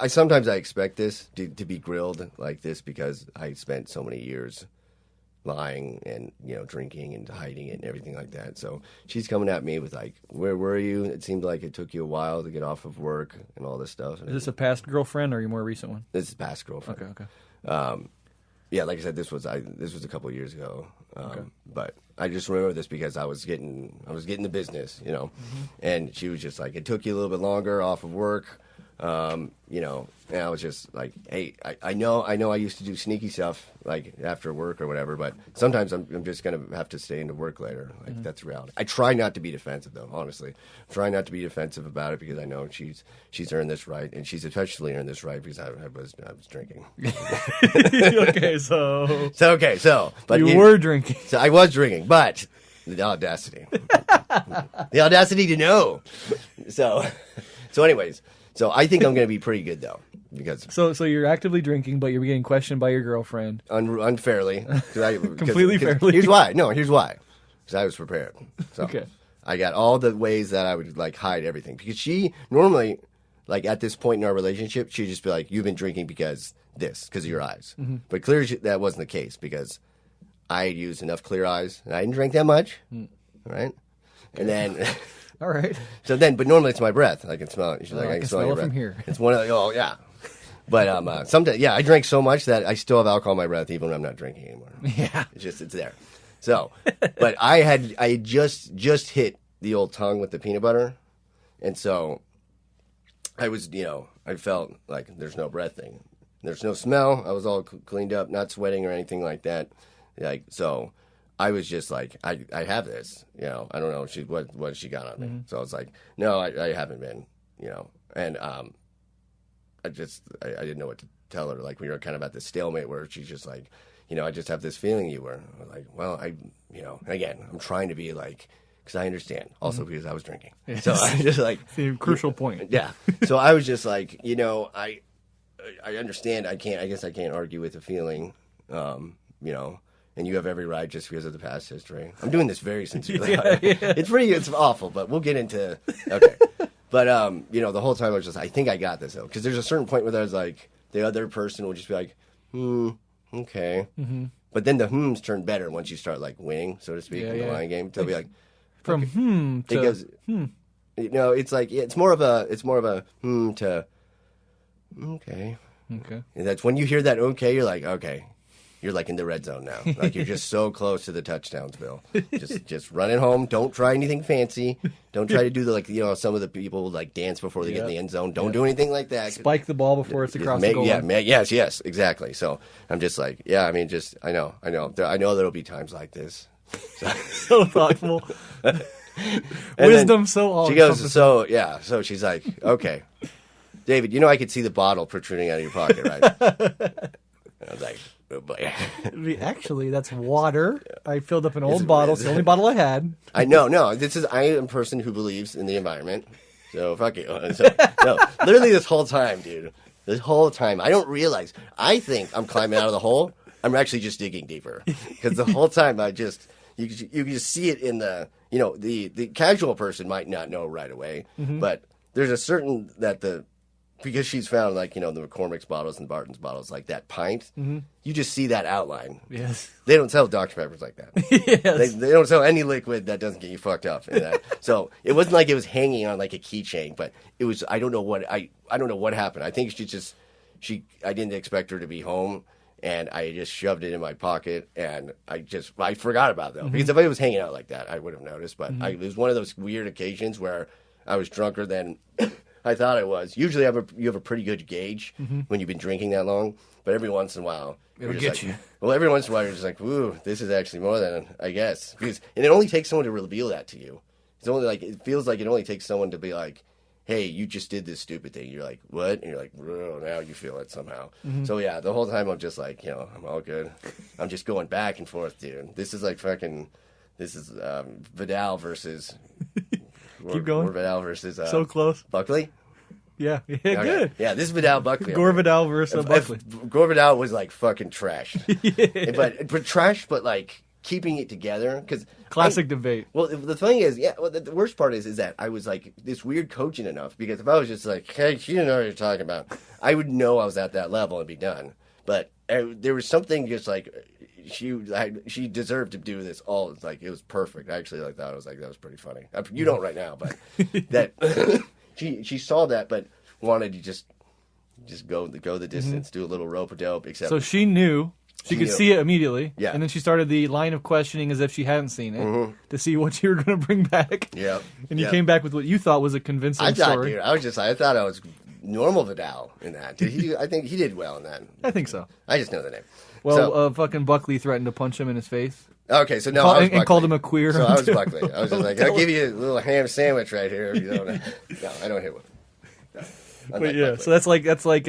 sometimes I expect this to be grilled like this because I spent so many years lying and, drinking and hiding it and everything like that. So she's coming at me with like, where were you? It seemed like it took you a while to get off of work and all this stuff. Is this a past girlfriend or your more recent one? This is a past girlfriend. Okay. Yeah, like I said, this was a couple of years ago. But I just remember this because I was getting the business, and she was just like, it took you a little bit longer off of work. And I was just like, hey, I know I used to do sneaky stuff like after work or whatever, but sometimes I'm just going to have to stay into work later. Like that's reality. I try not to be defensive though, honestly. I try not to be defensive about it because I know she's earned this right, and she's especially earned this right because I was drinking. But you were drinking. So I was drinking, but the audacity. The audacity to know. So anyways, so I think I'm going to be pretty good though, because so you're actively drinking, but you're getting questioned by your girlfriend unfairly. Completely fairly. Here's why. No, here's why. Because I was prepared. So okay. I got all the ways that I would like hide everything, because she normally, like at this point in our relationship, she'd just be like, "You've been drinking because of your eyes." Mm-hmm. But clearly that wasn't the case because I had used enough Clear Eyes and I didn't drink that much, right? And then. All right. But normally it's my breath. I can smell it. She's like, I can smell it from here. It's one of yeah. But sometimes, I drank so much that I still have alcohol in my breath even when I'm not drinking anymore. Yeah. It's there. So, but I had just hit the old tongue with the peanut butter, and so I was, I felt like there's no breath thing. There's no smell. I was all cleaned up, not sweating or anything like that. So. I was just like, I have this, I don't know what she got on me. Mm-hmm. So I was like, no, I haven't been, and I didn't know what to tell her. Like we were kind of at this stalemate where she's just like, I just have this feeling you were. I was like, well, again, I'm trying to be like, because I understand, also because I was drinking. Yes. So I just like it's a crucial point. Yeah. So I was just like, I understand. I guess I can't argue with the feeling, And you have every right just because of the past history. I'm doing this very sincerely. Yeah. It's awful, but we'll get into. Okay, but the whole time I was just, I think I got this though, because there's a certain point where I was like, the other person will just be like, okay, but then the hmms turn better once you start like winning, so to speak, in the line game. They'll be like, from okay. To because it's like it's more of a to okay. Okay, and that's when you hear that okay, you're like okay. You're like in the red zone now. Like you're just so close to the touchdowns, Bill. Just run it home. Don't try anything fancy. Don't try to do some of the people like dance before they get in the end zone. Don't do anything like that. Spike the ball before it's across the goal line. Yes, exactly. So I'm just like, I know. I know there'll be times like this. So thoughtful. Wisdom so all. She goes, so she's like, okay, David, I could see the bottle protruding out of your pocket, right? I was like, oh boy. Actually, that's water. I filled up an old bottle. It's the only bottle I had. I know. No, I am a person who believes in the environment. So fuck you. No, literally this whole time, dude. This whole time, I don't realize. I think I'm climbing out of the hole. I'm actually just digging deeper. Because the whole time, you can just see it in the, the casual person might not know right away. Mm-hmm. But there's a certain because she's found, like, the McCormick's bottles and Barton's bottles, like that pint, you just see that outline. Yes. They don't sell Dr. Peppers like that. Yes. They don't sell any liquid that doesn't get you fucked up. So it wasn't like it was hanging on like a keychain, but it was, I don't know what happened. I think I didn't expect her to be home, and I just shoved it in my pocket, and I forgot about it, though. Mm-hmm. Because if it was hanging out like that, I would have noticed. But it was one of those weird occasions where I was drunker than I thought I was. Usually you have a pretty good gauge when you've been drinking that long, but every once in a while it'll get you. Well, every once in a while you're just like, "Ooh, this is actually more than I guess." And it only takes someone to reveal that to you. It's only like it feels like it only takes someone to be like, "Hey, you just did this stupid thing." You're like, "What?" And you're like, "Oh, now you feel it somehow." Mm-hmm. So yeah, the whole time I'm just like, I'm all good. I'm just going back and forth, dude. This is like Vidal versus. Keep going. Gore Vidal versus so close. Buckley. Yeah, good. Yeah, this is Vidal Buckley. Gore Vidal versus Buckley. Gore Vidal was like fucking trash. but trash, but like keeping it together. Classic debate. Well, the thing is, the worst part is that I was like this weird coaching enough, because if I was just like, hey, you know what you're talking about, I would know I was at that level and be done. But there was something just like she deserved to do this all. It's like it was perfect. I actually like that. I was like, that was pretty funny. You don't right now, but that she saw that, but wanted to just go the distance, do a little rope-a-dope. Except so she knew. She could see it immediately, yeah. And then she started the line of questioning as if she hadn't seen it to see what you were going to bring back. Yeah, and you came back with what you thought was a convincing story. Dude, I thought I was normal Vidal in that. I think he did well in that. I think so. I just know the name. Well, fucking Buckley threatened to punch him in his face. Okay, so no, I was Buckley. And called him a queer. So I was Buckley. I was just like, I'll give you a little ham sandwich right here. If you don't. No, I don't hit one. No, but yeah, Buckley. So that's like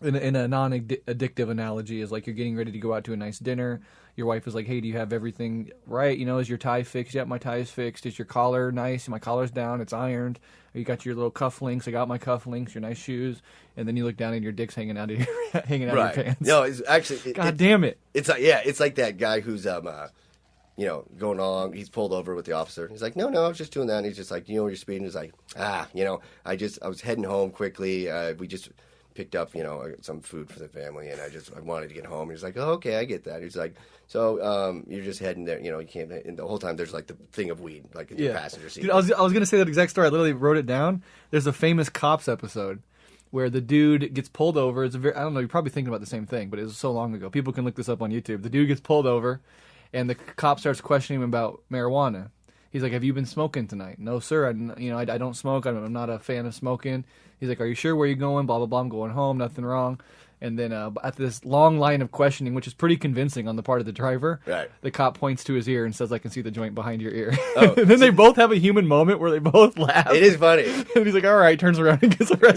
in a non-addictive analogy is like you're getting ready to go out to a nice dinner. Your wife is like, hey, do you have everything right? You know, is your tie fixed? Yep, my tie is fixed. Is your collar nice? My collar's down. It's ironed. You got your little cufflinks. I got my cufflinks. Your nice shoes. And then you look down and your dick's hanging out of your your pants. No, it's actually. God damn it! It's like it's like that guy who's going along. He's pulled over with the officer. He's like, no, I was just doing that. And he's just like, you know, you're speeding. He's like, I was heading home quickly. We just picked up, some food for the family, and I wanted to get home. He's like, oh, okay, I get that. He's like, so you're just heading there, you can't. And the whole time there's like the thing of weed, like in the passenger seat. Dude, I was gonna say that exact story. I literally wrote it down. There's a famous Cops episode where the dude gets pulled over. It's I don't know. You're probably thinking about the same thing, but it was so long ago. People can look this up on YouTube. The dude gets pulled over, and the cop starts questioning him about marijuana. He's like, have you been smoking tonight? No, sir. I don't smoke. I'm not a fan of smoking. He's like, are you sure where you're going? Blah, blah, blah. I'm going home. Nothing wrong. And then at this long line of questioning, which is pretty convincing on the part of the driver, right. The cop points to his ear and says, I can see the joint behind your ear. Oh, and then they both have a human moment where they both laugh. It is funny. And he's like, all right, turns around and gets arrested.